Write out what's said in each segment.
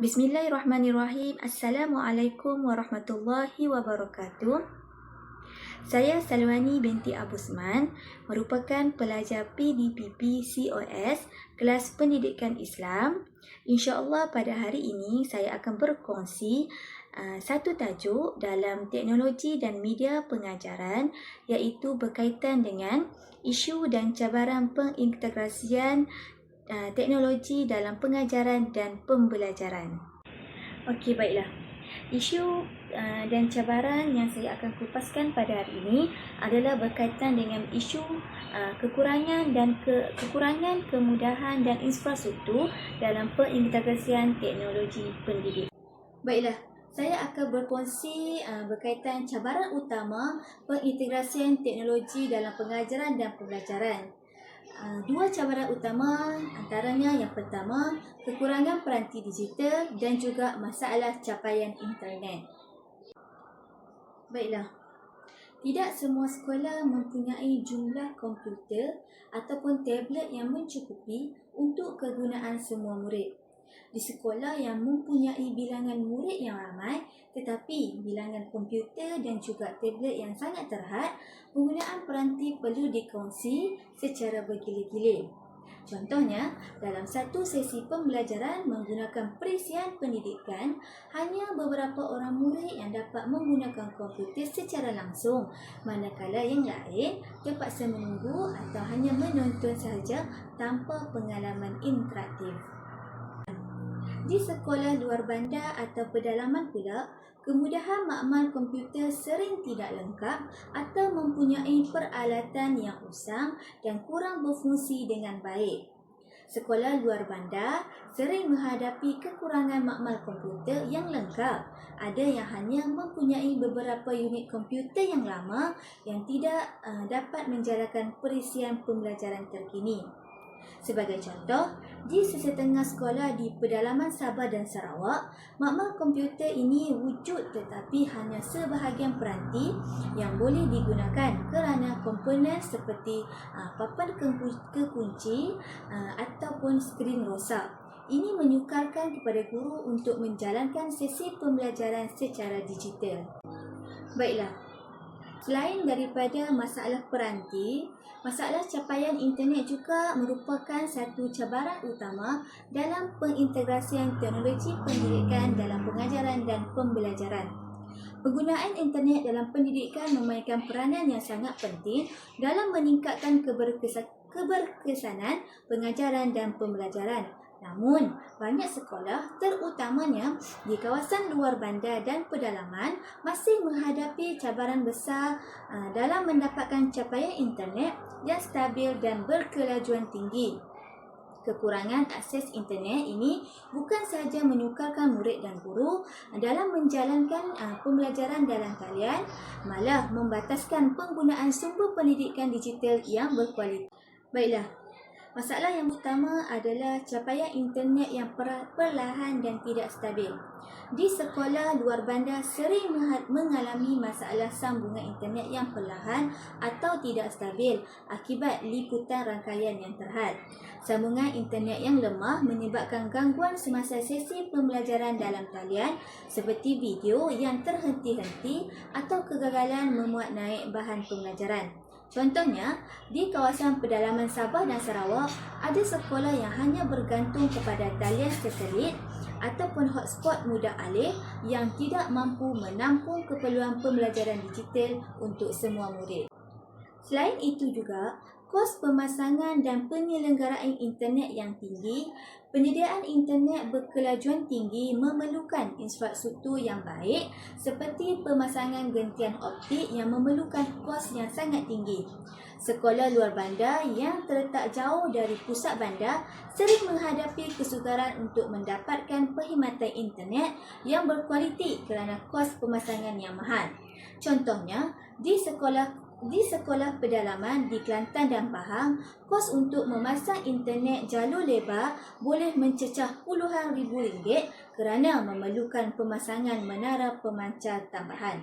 Bismillahirrahmanirrahim. Assalamualaikum warahmatullahi wabarakatuh. Saya Salwani binti Abusman, merupakan pelajar PDPP COS kelas Pendidikan Islam. InsyaAllah pada hari ini saya akan berkongsi satu tajuk dalam teknologi dan media pengajaran, iaitu berkaitan dengan isu dan cabaran pengintegrasian teknologi dalam pengajaran dan pembelajaran. Okey, baiklah. Isu dan cabaran yang saya akan kupaskan pada hari ini adalah berkaitan dengan isu kekurangan kemudahan dan infrastruktur dalam pengintegrasian teknologi pendidik. Baiklah, saya akan berkongsi berkaitan cabaran utama pengintegrasian teknologi dalam pengajaran dan pembelajaran. Dua cabaran utama antaranya yang pertama, kekurangan peranti digital dan juga masalah capaian internet. Baiklah, tidak semua sekolah mempunyai jumlah komputer ataupun tablet yang mencukupi untuk kegunaan semua murid. Di sekolah yang mempunyai bilangan murid yang ramai tetapi bilangan komputer dan juga tablet yang sangat terhad, penggunaan peranti perlu dikongsi secara bergila-gila. Contohnya, dalam satu sesi pembelajaran menggunakan perisian pendidikan, hanya beberapa orang murid yang dapat menggunakan komputer secara langsung, manakala yang lain terpaksa menunggu atau hanya menonton sahaja tanpa pengalaman interaktif. Di sekolah luar bandar atau pedalaman pula, kemudahan makmal komputer sering tidak lengkap atau mempunyai peralatan yang usang dan kurang berfungsi dengan baik. Sekolah luar bandar sering menghadapi kekurangan makmal komputer yang lengkap. Ada yang hanya mempunyai beberapa unit komputer yang lama yang tidak dapat menjalankan perisian pembelajaran terkini. Sebagai contoh, di sesetengah sekolah di pedalaman Sabah dan Sarawak, makmal komputer ini wujud tetapi hanya sebahagian peranti yang boleh digunakan kerana komponen seperti papan kekunci ataupun skrin rosak. Ini menyukarkan kepada guru untuk menjalankan sesi pembelajaran secara digital. Baiklah, selain daripada masalah peranti, masalah capaian internet juga merupakan satu cabaran utama dalam pengintegrasian teknologi pendidikan dalam pengajaran dan pembelajaran. Penggunaan internet dalam pendidikan memainkan peranan yang sangat penting dalam meningkatkan keberkesanan pengajaran dan pembelajaran. Namun, banyak sekolah, terutamanya di kawasan luar bandar dan pedalaman, masih menghadapi cabaran besar dalam mendapatkan capaian internet yang stabil dan berkelajuan tinggi. Kekurangan akses internet ini bukan sahaja menyukarkan murid dan guru dalam menjalankan pembelajaran dalam talian, malah membataskan penggunaan sumber pendidikan digital yang berkualiti. Baiklah, masalah yang utama adalah capaian internet yang perlahan dan tidak stabil. Di sekolah luar bandar sering mengalami masalah sambungan internet yang perlahan atau tidak stabil akibat liputan rangkaian yang terhad. Sambungan internet yang lemah menyebabkan gangguan semasa sesi pembelajaran dalam talian seperti video yang terhenti-henti atau kegagalan memuat naik bahan pembelajaran. Contohnya, di kawasan pedalaman Sabah dan Sarawak, ada sekolah yang hanya bergantung kepada talian satelit ataupun hotspot mudah alih yang tidak mampu menampung keperluan pembelajaran digital untuk semua murid. Selain itu juga, kos pemasangan dan penyelenggaraan internet yang tinggi, penyediaan internet berkelajuan tinggi memerlukan infrastruktur yang baik seperti pemasangan gentian optik yang memerlukan kos yang sangat tinggi. Sekolah luar bandar yang terletak jauh dari pusat bandar sering menghadapi kesukaran untuk mendapatkan perkhidmatan internet yang berkualiti kerana kos pemasangan yang mahal. Contohnya, di sekolah pedalaman di Kelantan dan Pahang, kos untuk memasang internet jalur lebar boleh mencecah puluhan ribu ringgit kerana memerlukan pemasangan menara pemancar tambahan.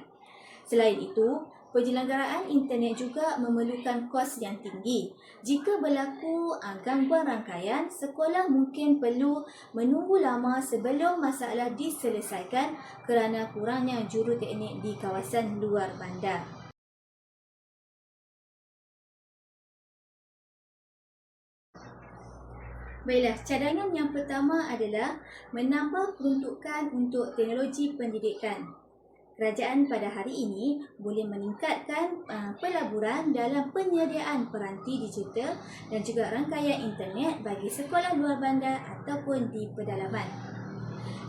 Selain itu, Penyelenggaraan internet juga memerlukan kos yang tinggi. Jika berlaku gangguan rangkaian, sekolah mungkin perlu menunggu lama sebelum masalah diselesaikan kerana kurangnya juruteknik di kawasan luar bandar. Baiklah, cadangan yang pertama adalah menambah peruntukan untuk teknologi pendidikan. Kerajaan pada hari ini boleh meningkatkan pelaburan dalam penyediaan peranti digital dan juga rangkaian internet bagi sekolah luar bandar ataupun di pedalaman.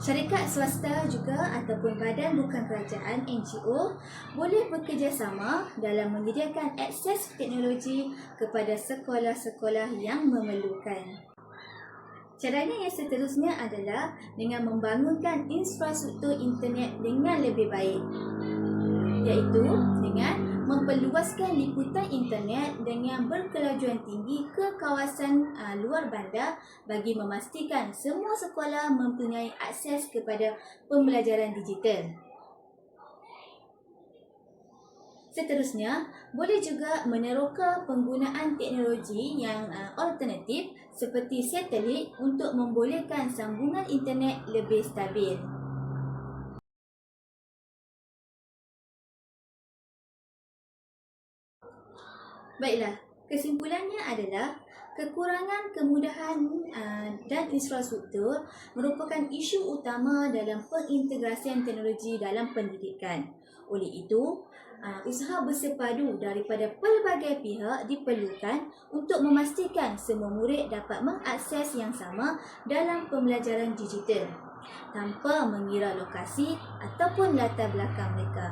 Syarikat swasta juga ataupun badan bukan kerajaan NGO boleh bekerjasama dalam menyediakan akses teknologi kepada sekolah-sekolah yang memerlukan. Cadangan yang seterusnya adalah dengan membangunkan infrastruktur internet dengan lebih baik, iaitu dengan memperluaskan liputan internet dengan berkelajuan tinggi ke kawasan luar bandar bagi memastikan semua sekolah mempunyai akses kepada pembelajaran digital. Seterusnya, boleh juga meneroka penggunaan teknologi yang alternatif seperti satelit untuk membolehkan sambungan internet lebih stabil. Baiklah, kesimpulannya adalah kekurangan kemudahan dan infrastruktur merupakan isu utama dalam pengintegrasian teknologi dalam pendidikan. Oleh itu, usaha bersepadu daripada pelbagai pihak diperlukan untuk memastikan semua murid dapat mengakses yang sama dalam pembelajaran digital tanpa mengira lokasi ataupun latar belakang mereka.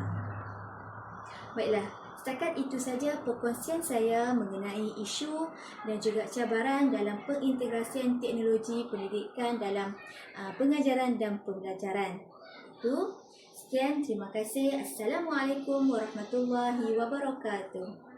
Baiklah, setakat itu saja perkongsian saya mengenai isu dan juga cabaran dalam pengintegrasian teknologi pendidikan dalam pengajaran dan pembelajaran. Sekian, terima kasih. Assalamualaikum warahmatullahi wabarakatuh.